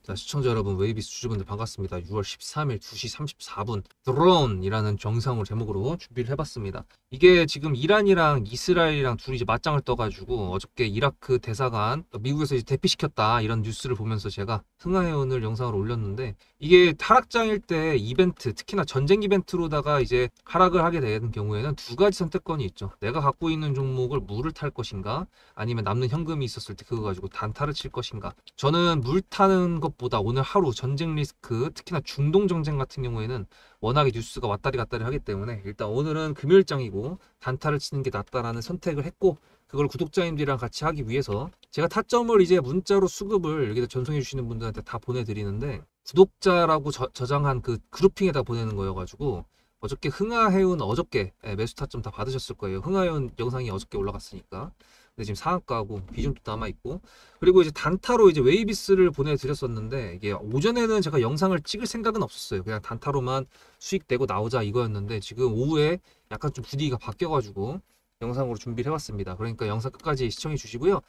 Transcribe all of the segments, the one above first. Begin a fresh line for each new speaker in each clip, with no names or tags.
자, 시청자 여러분, 웨이비스 주주분들 반갑습니다. 6월 13일 2시 34분 드론이라는 정상으로 제목으로 준비를 해봤습니다. 이게 지금 이란이랑 이스라엘이랑 둘이 이제 맞짱을 떠가지고 어저께 이라크 대사관 미국에서 이제 대피시켰다 이런 뉴스를 보면서 제가 흥하해운을 영상을 올렸는데, 이게 하락장일 때 이벤트, 특히나 전쟁 이벤트로다가 이제 하락을 하게 되는 경우에는 두 가지 선택권이 있죠. 내가 갖고 있는 종목을 물을 탈 것인가, 아니면 남는 현금이 있었을 때 그거 가지고 단타를 칠 것인가. 저는 물 타는 것보다 오늘 하루 전쟁 리스크, 특히나 중동 전쟁 같은 경우에는 워낙에 뉴스가 왔다리 갔다리 하기 때문에 일단 오늘은 금요일장이고 단타를 치는 게 낫다라는 선택을 했고, 그걸 구독자님들이랑 같이 하기 위해서 제가 타점을 이제 문자로 수급을 여기다 전송해 주시는 분들한테 다 보내드리는데, 구독자라고 저장한 그 그룹핑에다 보내는 거여가지고 어저께 흥하해운 어저께 매수 타점 다 받으셨을 거예요. 흥하해운 영상이 어저께 올라갔으니까. 근데 지금 상한가고 비중도 남아있고, 그리고 이제 단타로 이제 웨이비스를 보내드렸었는데, 이게 오전에는 제가 영상을 찍을 생각은 없었어요. 그냥 단타로만 수익 내고 나오자 이거였는데, 지금 오후에 약간 좀 분위기가 바뀌어가지고 영상으로 준비를 해봤습니다. 그러니까 영상 끝까지 시청해 주시고요.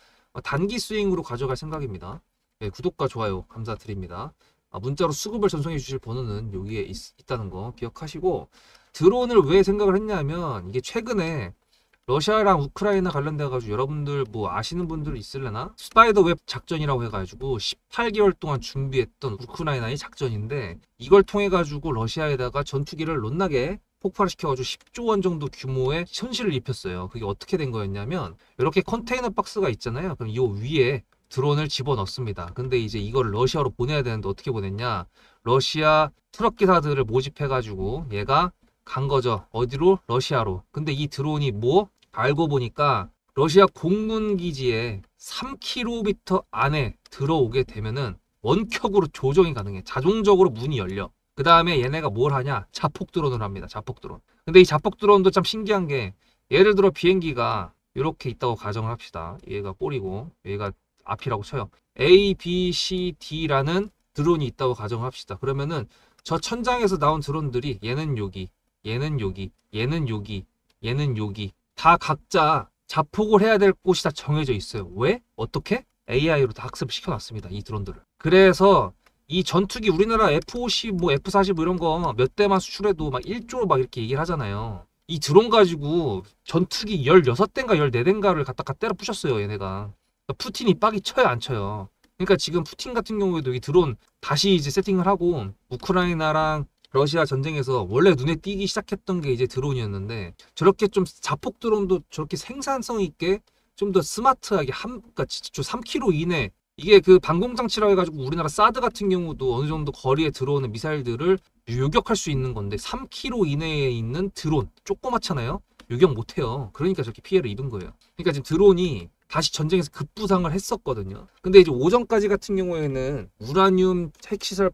단기 스윙으로 가져갈 생각입니다. 네, 구독과 좋아요 감사드립니다. 문자로 수급을 전송해 주실 번호는 여기에 있다는 거 기억하시고, 드론을 왜 생각을 했냐면, 이게 최근에 러시아랑 우크라이나 관련돼 가지고 여러분들 뭐 아시는 분들 있을래나? 스파이더 웹 작전이라고 해가지고 18개월 동안 준비했던 우크라이나의 작전인데, 이걸 통해 가지고 러시아에다가 전투기를 못나게 폭발시켜가지고 10조 원 정도 규모의 손실을 입혔어요. 그게 어떻게 된 거였냐면, 이렇게 컨테이너 박스가 있잖아요. 그럼 이 위에 드론을 집어넣습니다. 근데 이제 이걸 러시아로 보내야 되는데 어떻게 보냈냐? 러시아 트럭 기사들을 모집해가지고 얘가 간 거죠. 어디로? 러시아로. 근데 이 드론이 뭐? 알고 보니까 러시아 공군 기지에 3km 안에 들어오게 되면은 원격으로 조정이 가능해. 자동적으로 문이 열려. 그 다음에 얘네가 뭘 하냐? 자폭 드론을 합니다. 자폭 드론. 근데 이 자폭 드론도 참 신기한 게, 예를 들어 비행기가 이렇게 있다고 가정을 합시다. 얘가 꼬리고 얘가 앞이라고 쳐요. A, B, C, D라는 드론이 있다고 가정을 합시다. 그러면은 저 천장에서 나온 드론들이 얘는 여기, 얘는 여기, 얘는 여기, 얘는 여기, 다 각자 자폭을 해야 될 곳이 다 정해져 있어요. 왜? 어떻게? AI로 다 학습을 시켜놨습니다. 이 드론들을. 그래서 이 전투기, 우리나라 F-50, 뭐 F-40 뭐 이런 거 몇 대만 수출해도 막 1조 막 이렇게 얘기를 하잖아요. 이 드론 가지고 전투기 16대인가 14대인가를 갖다 때려 부셨어요, 얘네가. 그러니까 푸틴이 빡이 쳐요, 안 쳐요? 그러니까 지금 푸틴 같은 경우에도 이 드론 다시 이제 세팅을 하고, 우크라이나랑 러시아 전쟁에서 원래 눈에 띄기 시작했던 게 이제 드론이었는데, 저렇게 좀 자폭 드론도 저렇게 생산성 있게 좀 더 스마트하게 그러니까 진짜 3km 이내, 이게 그 방공장치라고 해가지고 우리나라 사드 같은 경우도 어느 정도 거리에 들어오는 미사일들을 요격할 수 있는 건데, 3km 이내에 있는 드론 조그맣잖아요. 요격 못해요. 그러니까 저렇게 피해를 입은 거예요. 그러니까 지금 드론이 다시 전쟁에서 급부상을 했었거든요. 근데 이제 오전까지 같은 경우에는 우라늄 핵시설을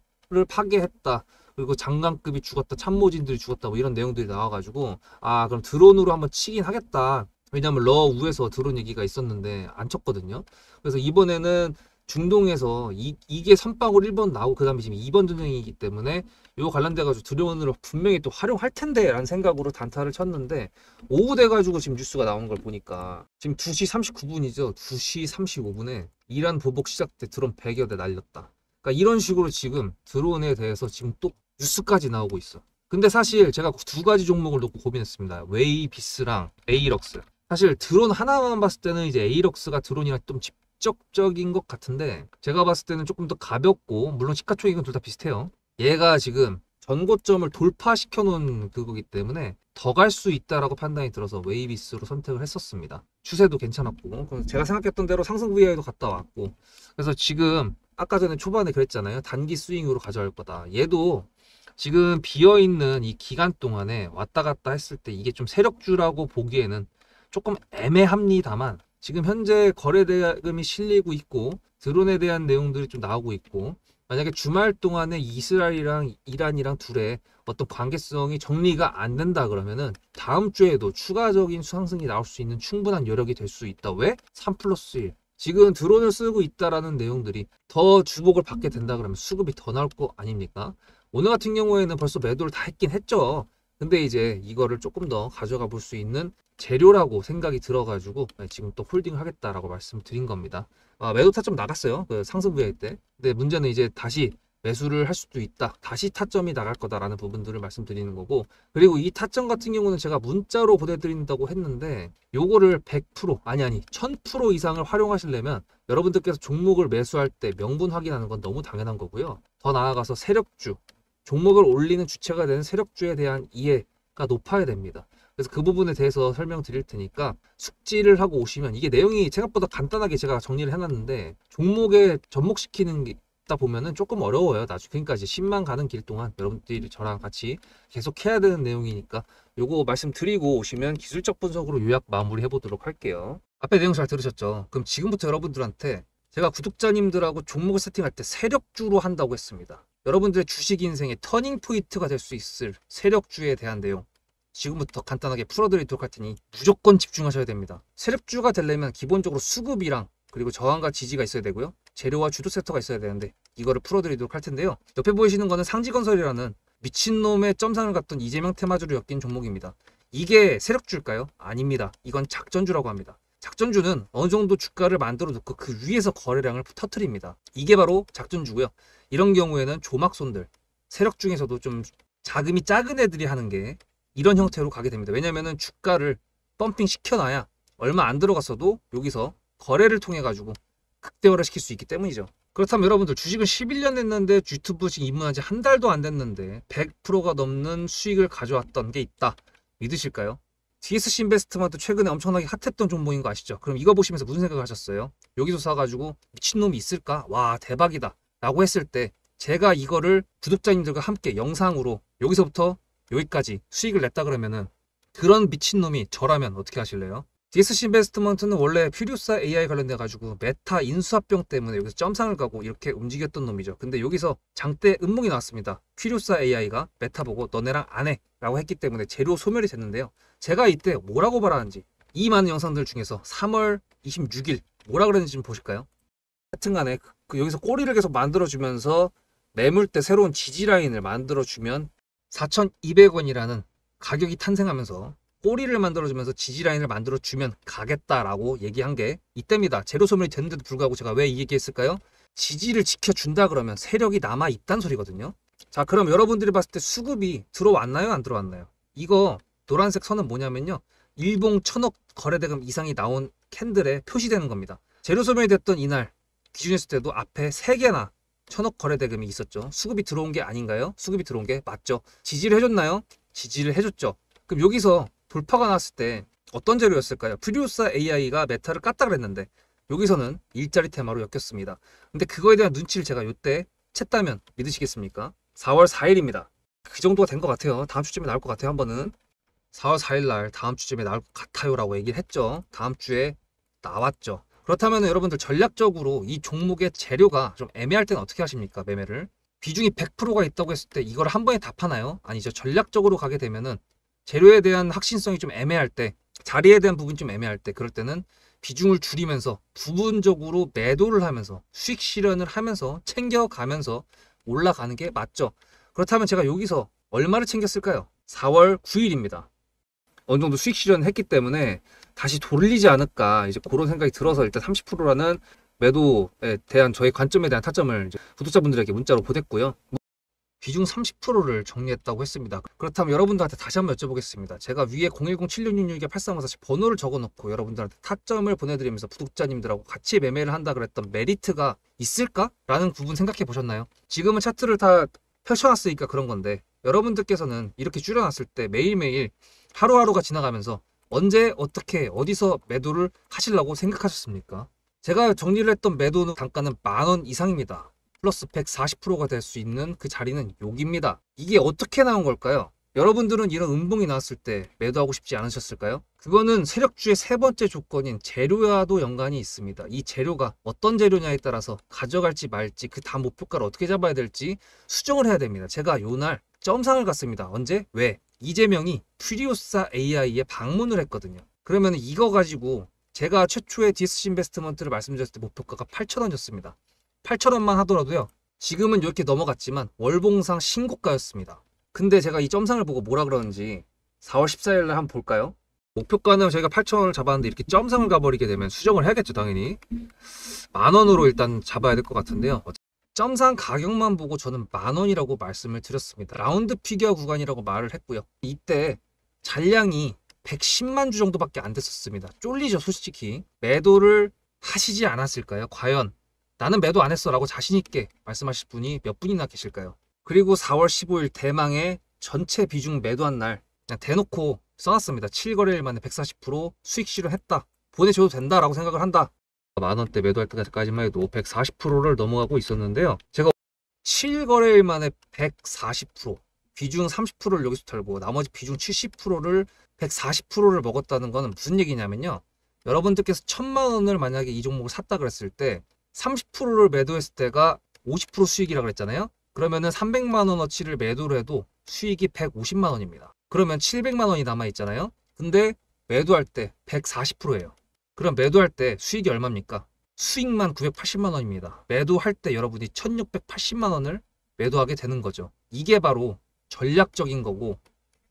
파괴했다, 그리고 장관급이 죽었다, 참모진들이 죽었다, 뭐 이런 내용들이 나와가지고, 아 그럼 드론으로 한번 치긴 하겠다. 왜냐면 러우에서 드론 얘기가 있었는데 안 쳤거든요. 그래서 이번에는 중동에서 이게 선빵으로 1번 나오고, 그 다음에 지금 2번 전쟁이기 때문에 이거 관련돼가지고 드론으로 분명히 또 활용할 텐데 라는 생각으로 단타를 쳤는데, 오후 돼가지고 지금 뉴스가 나오는 걸 보니까 지금 2시 39분이죠. 2시 35분에 이란 보복 시작 때 드론 100여 대 날렸다. 그러니까 이런 식으로 지금 드론에 대해서 지금 또 뉴스까지 나오고 있어. 근데 사실 제가 두 가지 종목을 놓고 고민했습니다. 웨이비스랑 에이럭스. 사실 드론 하나만 봤을 때는 이제 에이럭스가 드론이랑 좀 직접적인 것 같은데, 제가 봤을 때는 조금 더 가볍고, 물론 시가총액은 둘 다 비슷해요. 얘가 지금 전고점을 돌파시켜 놓은 그거기 때문에 더 갈 수 있다라고 판단이 들어서 웨이비스로 선택을 했었습니다. 추세도 괜찮았고, 제가 생각했던 대로 상승 VI도 갔다 왔고, 그래서 지금 아까 전에 초반에 그랬잖아요. 단기 스윙으로 가져갈 거다. 얘도 지금 비어있는 이 기간 동안에 왔다 갔다 했을 때 이게 좀 세력주라고 보기에는 조금 애매합니다만, 지금 현재 거래 대금이 실리고 있고 드론에 대한 내용들이 좀 나오고 있고, 만약에 주말 동안에 이스라엘이랑 이란이랑 둘의 어떤 관계성이 정리가 안 된다 그러면은 다음 주에도 추가적인 상승이 나올 수 있는 충분한 여력이 될 수 있다. 왜? 3+1. 지금 드론을 쓰고 있다라는 내용들이 더 주목을 받게 된다 그러면 수급이 더 나올 거 아닙니까? 오늘 같은 경우에는 벌써 매도를 다 했긴 했죠. 근데 이제 이거를 조금 더 가져가 볼 수 있는 재료라고 생각이 들어가지고 지금 또 홀딩을 하겠다라고 말씀드린 겁니다. 매도 타점 나갔어요. 그 상승부에 때. 근데 문제는 이제 다시 매수를 할 수도 있다. 다시 타점이 나갈 거다라는 부분들을 말씀드리는 거고, 그리고 이 타점 같은 경우는 제가 문자로 보내드린다고 했는데 요거를 100% 아니 1000% 이상을 활용하시려면 여러분들께서 종목을 매수할 때 명분 확인하는 건 너무 당연한 거고요. 더 나아가서 세력주, 종목을 올리는 주체가 되는 세력주에 대한 이해가 높아야 됩니다. 그래서 그 부분에 대해서 설명드릴 테니까 숙지를 하고 오시면, 이게 내용이 생각보다 간단하게 제가 정리를 해놨는데 종목에 접목시키는 게 있다 보면은 조금 어려워요. 나중에. 그러니까 이제 10만 가는 길 동안 여러분들이 저랑 같이 계속 해야 되는 내용이니까 요거 말씀드리고 오시면 기술적 분석으로 요약 마무리 해보도록 할게요. 앞에 내용 잘 들으셨죠? 그럼 지금부터 여러분들한테 제가 구독자님들하고 종목을 세팅할 때 세력주로 한다고 했습니다. 여러분들의 주식 인생의 터닝 포인트가 될 수 있을 세력주에 대한 내용 지금부터 간단하게 풀어드리도록 할 테니 무조건 집중하셔야 됩니다. 세력주가 되려면 기본적으로 수급이랑 그리고 저항과 지지가 있어야 되고요. 재료와 주도 섹터가 있어야 되는데 이거를 풀어드리도록 할 텐데요. 옆에 보이시는 거는 상지건설이라는 미친놈의 점상을 갖던 이재명 테마주로 엮인 종목입니다. 이게 세력주일까요? 아닙니다. 이건 작전주라고 합니다. 작전주는 어느 정도 주가를 만들어 놓고 그 위에서 거래량을 터트립니다. 이게 바로 작전주고요. 이런 경우에는 조막손들, 세력 중에서도 좀 자금이 작은 애들이 하는 게 이런 형태로 가게 됩니다. 왜냐면은 주가를 펌핑 시켜놔야 얼마 안 들어갔어도 여기서 거래를 통해 가지고 극대화를 시킬 수 있기 때문이죠. 그렇다면 여러분들 주식을 11년 했는데 유튜브 지금 입문한 지 한 달도 안 됐는데 100%가 넘는 수익을 가져왔던 게 있다. 믿으실까요? DSC 인베스트먼트 최근에 엄청나게 핫했던 종목인 거 아시죠? 그럼 이거 보시면서 무슨 생각을 하셨어요? 여기서 사가지고 미친놈이 있을까? 와 대박이다 라고 했을 때 제가 이거를 구독자님들과 함께 영상으로 여기서부터 여기까지 수익을 냈다 그러면은 그런 미친놈이 저라면 어떻게 하실래요? DSC 인베스트먼트는 원래 퓨리오사 AI 관련돼 가지고 메타 인수합병 때문에 여기서 점상을 가고 이렇게 움직였던 놈이죠. 근데 여기서 장대 음몽이 나왔습니다. 퓨리오사 AI가 메타 보고 너네랑 안 해 라고 했기 때문에 재료 소멸이 됐는데요. 제가 이때 뭐라고 말하는지 이 많은 영상들 중에서 3월 26일 뭐라 그랬는지 좀 보실까요? 하여튼간에 여기서 꼬리를 계속 만들어주면서 매물대 새로운 지지라인을 만들어주면 4,200원이라는 가격이 탄생하면서 꼬리를 만들어주면서 지지라인을 만들어주면 가겠다라고 얘기한 게 이때입니다. 재료 소멸이 됐는데도 불구하고 제가 왜 이 얘기했을까요? 지지를 지켜준다 그러면 세력이 남아있단 소리거든요. 자, 그럼 여러분들이 봤을 때 수급이 들어왔나요? 안 들어왔나요? 이거 노란색 선은 뭐냐면요. 일봉 1000억 거래대금 이상이 나온 캔들에 표시되는 겁니다. 재료 소멸이 됐던 이날 기준했을 때도 앞에 3개나 1000억 거래대금이 있었죠. 수급이 들어온 게 아닌가요? 수급이 들어온 게 맞죠. 지지를 해줬나요? 지지를 해줬죠. 그럼 여기서 돌파가 났을 때 어떤 재료였을까요? 퓨리오사 AI가 메타를 깠다 그랬는데 여기서는 일자리 테마로 엮였습니다. 근데 그거에 대한 눈치를 제가 요때 챘다면 믿으시겠습니까? 4월 4일입니다. 그 정도가 된 것 같아요. 다음 주쯤에 나올 것 같아요. 한 번은 4월 4일 날 다음 주쯤에 나올 것 같아요 라고 얘기를 했죠. 다음 주에 나왔죠. 그렇다면 여러분들 전략적으로 이 종목의 재료가 좀 애매할 때는 어떻게 하십니까? 매매를 비중이 100%가 있다고 했을 때 이걸 한 번에 답하나요? 아니죠. 전략적으로 가게 되면은 재료에 대한 확신성이 좀 애매할 때, 자리에 대한 부분이 좀 애매할 때, 그럴 때는 비중을 줄이면서 부분적으로 매도를 하면서 수익 실현을 하면서 챙겨가면서 올라가는 게 맞죠. 그렇다면 제가 여기서 얼마를 챙겼을까요? 4월 9일입니다. 어느 정도 수익 실현을 했기 때문에 다시 돌리지 않을까 이제 그런 생각이 들어서 일단 30%라는 매도에 대한 저의 관점에 대한 타점을 이제 구독자분들에게 문자로 보냈고요. 비중 30%를 정리했다고 했습니다. 그렇다면 여러분들한테 다시 한번 여쭤보겠습니다. 제가 위에 010-7666-8354 번호를 적어놓고 여러분들한테 타점을 보내드리면서 구독자님들하고 같이 매매를 한다 그랬던 메리트가 있을까? 라는 부분 생각해 보셨나요? 지금은 차트를 다 펼쳐놨으니까 그런 건데 여러분들께서는 이렇게 줄여놨을 때 매일매일 하루하루가 지나가면서 언제 어떻게 어디서 매도를 하시려고 생각하셨습니까? 제가 정리를 했던 매도 단가는 10,000원 이상입니다. 플러스 140%가 될 수 있는 그 자리는 여기입니다. 이게 어떻게 나온 걸까요? 여러분들은 이런 음봉이 나왔을 때 매도하고 싶지 않으셨을까요? 그거는 세력주의 세 번째 조건인 재료와도 연관이 있습니다. 이 재료가 어떤 재료냐에 따라서 가져갈지 말지 그 다음 목표가를 어떻게 잡아야 될지 수정을 해야 됩니다. 제가 요날 점상을 갔습니다. 언제? 왜? 이재명이 퓨리오사 AI에 방문을 했거든요. 그러면 이거 가지고 제가 최초에 DSC 인베스트먼트를 말씀드렸을 때 목표가가 8,000원이었습니다. 8,000원만 하더라도요. 지금은 이렇게 넘어갔지만 월봉상 신고가였습니다. 근데 제가 이 점상을 보고 뭐라 그러는지 4월 14일 날 한번 볼까요? 목표가는 저희가 8,000원을 잡았는데 이렇게 점상을 가버리게 되면 수정을 해야겠죠, 당연히. 10,000원으로 일단 잡아야 될 것 같은데요. 점상 가격만 보고 저는 10,000원이라고 말씀을 드렸습니다. 라운드 피겨 구간이라고 말을 했고요. 이때 잔량이 110만 주 정도밖에 안 됐었습니다. 쫄리죠, 솔직히. 매도를 하시지 않았을까요? 과연 나는 매도 안 했어 라고 자신있게 말씀하실 분이 몇 분이나 계실까요? 그리고 4월 15일 대망의 전체 비중 매도한 날 그냥 대놓고 써놨습니다. 7거래일 만에 140% 수익 실현했다. 보내줘도 된다라고 생각을 한다. 만원대 매도할 때까지만 해도 140%를 넘어가고 있었는데요. 제가 7거래일 만에 140% 비중 30%를 여기서 털고 나머지 비중 70%를 140%를 먹었다는 거는 무슨 얘기냐면요. 여러분들께서 1,000만원을 만약에 이 종목을 샀다 그랬을 때 30%를 매도했을 때가 50% 수익이라 그랬잖아요. 그러면은 300만원어치를 매도를 해도 수익이 150만원입니다. 그러면 700만원이 남아있잖아요. 근데 매도할 때 140%예요. 그럼 매도할 때 수익이 얼마입니까? 수익만 980만원입니다. 매도할 때 여러분이 1680만원을 매도하게 되는 거죠. 이게 바로 전략적인 거고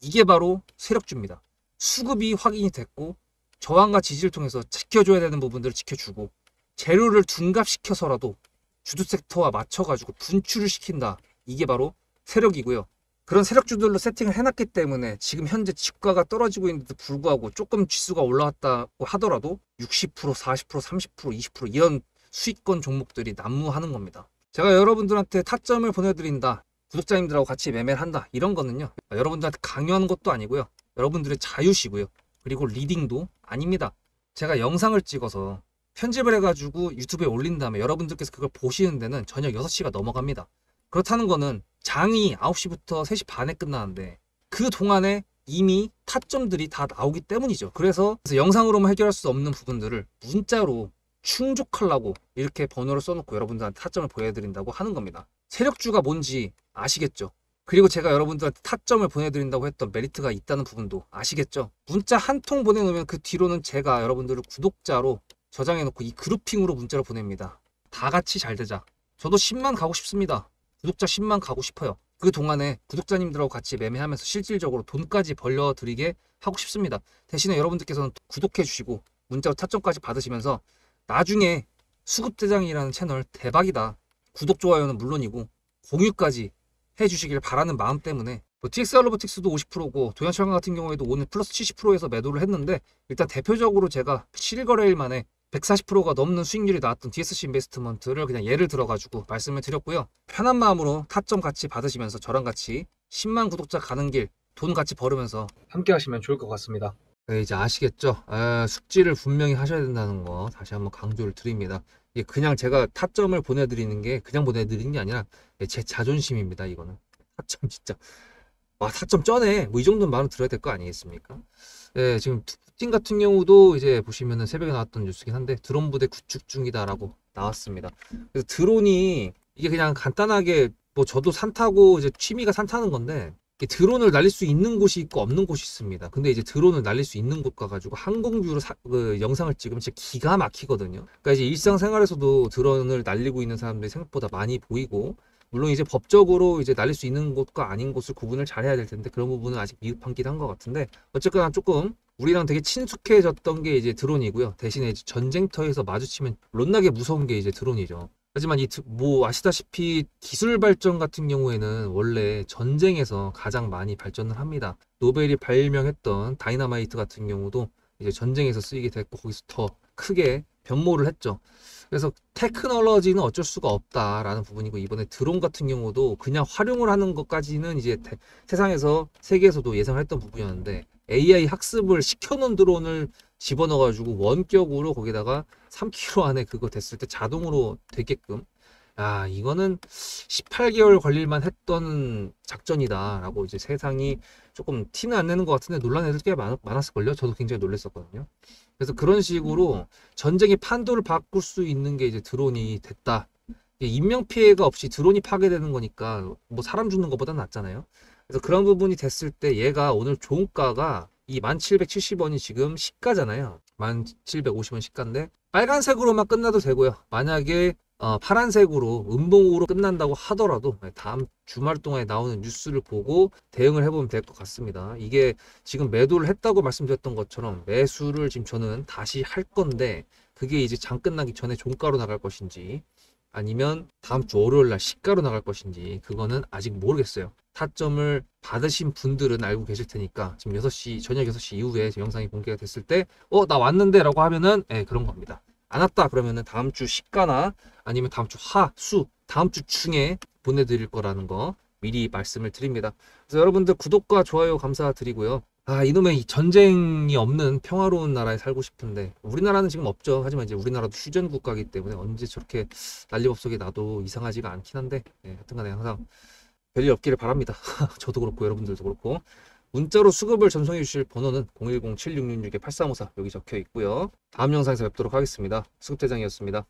이게 바로 세력주입니다. 수급이 확인이 됐고 저항과 지지를 통해서 지켜줘야 되는 부분들을 지켜주고 재료를 둔갑시켜서라도 주도 섹터와 맞춰가지고 분출을 시킨다. 이게 바로 세력이고요. 그런 세력주들로 세팅을 해놨기 때문에 지금 현재 주가가 떨어지고 있는데도 불구하고 조금 지수가 올라왔다고 하더라도 60%, 40%, 30%, 20% 이런 수익권 종목들이 난무하는 겁니다. 제가 여러분들한테 타점을 보내드린다. 구독자님들하고 같이 매매를 한다. 이런 거는요. 여러분들한테 강요하는 것도 아니고요. 여러분들의 자유시고요. 그리고 리딩도 아닙니다. 제가 영상을 찍어서 편집을 해가지고 유튜브에 올린 다음에 여러분들께서 그걸 보시는 데는 저녁 6시가 넘어갑니다. 그렇다는 거는 장이 9시부터 3시 반에 끝나는데 그 동안에 이미 타점들이 다 나오기 때문이죠. 그래서 영상으로만 해결할 수 없는 부분들을 문자로 충족하려고 이렇게 번호를 써놓고 여러분들한테 타점을 보여드린다고 하는 겁니다. 세력주가 뭔지 아시겠죠? 그리고 제가 여러분들한테 타점을 보내드린다고 했던 메리트가 있다는 부분도 아시겠죠? 문자 한 통 보내놓으면 그 뒤로는 제가 여러분들을 구독자로 저장해놓고 이 그룹핑으로 문자를 보냅니다. 다 같이 잘 되자. 저도 10만 가고 싶습니다. 구독자 10만 가고 싶어요. 그 동안에 구독자님들하고 같이 매매하면서 실질적으로 돈까지 벌려드리게 하고 싶습니다. 대신에 여러분들께서는 구독해 주시고 문자로 타점까지 받으시면서 나중에 수급대장이라는 채널 대박이다. 구독, 좋아요는 물론이고 공유까지 해주시길 바라는 마음 때문에 TXR 로보틱스도 50%고 도연철강 같은 경우에도 오늘 플러스 70%에서 매도를 했는데 일단 대표적으로 제가 7거래일 만에 140%가 넘는 수익률이 나왔던 DSC 인베스트먼트를 그냥 예를 들어가지고 말씀을 드렸고요. 편한 마음으로 타점 같이 받으시면서 저랑 같이 10만 구독자 가는 길 돈 같이 벌으면서 함께 하시면 좋을 것 같습니다. 네, 이제 아시겠죠? 숙지를 분명히 하셔야 된다는 거 다시 한번 강조를 드립니다. 이게 그냥 제가 타점을 보내드리는 게 그냥 보내드리는 게 아니라 제 자존심입니다. 이거는 타점 진짜 와 타점 쩌네 뭐 이 정도는 마음에 들어야 될 거 아니겠습니까? 네, 지금 푸틴 같은 경우도 이제 보시면은 새벽에 나왔던 뉴스긴 한데 드론 부대 구축 중이다라고 나왔습니다. 그래서 드론이 이게 그냥 간단하게 뭐 저도 산 타고 이제 취미가 산 타는 건데 드론을 날릴 수 있는 곳이 있고 없는 곳이 있습니다. 근데 이제 드론을 날릴 수 있는 곳 가가지고 항공뷰로 그 영상을 찍으면 진짜 기가 막히거든요. 그러니까 이제 일상생활에서도 드론을 날리고 있는 사람들이 생각보다 많이 보이고 물론 이제 법적으로 이제 날릴 수 있는 곳과 아닌 곳을 구분을 잘 해야 될 텐데 그런 부분은 아직 미흡한긴 한 것 같은데 어쨌거나 조금 우리랑 되게 친숙해졌던 게 이제 드론이고요. 대신에 이제 전쟁터에서 마주치면 롯나게 무서운 게 이제 드론이죠. 하지만 뭐 아시다시피 기술 발전 같은 경우에는 원래 전쟁에서 가장 많이 발전을 합니다. 노벨이 발명했던 다이너마이트 같은 경우도 이제 전쟁에서 쓰이게 됐고 거기서 더 크게 변모를 했죠. 그래서 테크놀로지는 어쩔 수가 없다라는 부분이고 이번에 드론 같은 경우도 그냥 활용을 하는 것까지는 이제 세상에서 세계에서도 예상했던 부분이었는데 AI 학습을 시켜놓은 드론을 집어넣어가지고 원격으로 거기다가 3km 안에 그거 됐을 때 자동으로 되게끔 이거는 18개월 걸릴만 했던 작전이다라고 이제 세상이 조금 티는 안 내는 것 같은데 놀란 애들 꽤 많았을걸요. 저도 굉장히 놀랐었거든요. 그래서 그런 식으로 전쟁의 판도를 바꿀 수 있는 게 이제 드론이 됐다. 인명 피해가 없이 드론이 파괴되는 거니까 뭐 사람 죽는 것보다 낫잖아요. 그래서 그런 부분이 됐을 때 얘가 오늘 종가가 이 1770원이 지금 시가잖아요. 1750원 시가인데 빨간색으로만 끝나도 되고요. 만약에 파란색으로 음봉으로 끝난다고 하더라도 다음 주말 동안에 나오는 뉴스를 보고 대응을 해보면 될 것 같습니다. 이게 지금 매도를 했다고 말씀드렸던 것처럼 매수를 지금 저는 다시 할 건데 그게 이제 장 끝나기 전에 종가로 나갈 것인지 아니면 다음 주 월요일 날 시가로 나갈 것인지 그거는 아직 모르겠어요. 타점을 받으신 분들은 알고 계실 테니까 지금 6시 저녁 6시 이후에 영상이 공개가 됐을 때 나 왔는데 라고 하면은 그런 겁니다. 안 왔다 그러면은 다음 주 시가나 아니면 다음 주 수 다음 주 중에 보내드릴 거라는 거 미리 말씀을 드립니다. 그래서 여러분들 구독과 좋아요 감사드리고요. 이놈의 이 전쟁이 없는 평화로운 나라에 살고 싶은데 우리나라는 지금 없죠. 하지만 이제 우리나라도 휴전 국가이기 때문에 언제 저렇게 난리법석에 나도 이상하지가 않긴 한데 하여튼간에 항상 별일 없기를 바랍니다. 저도 그렇고 여러분들도 그렇고 문자로 수급을 전송해 주실 번호는 010-7666-8354 여기 적혀 있고요. 다음 영상에서 뵙도록 하겠습니다. 수급대장이었습니다.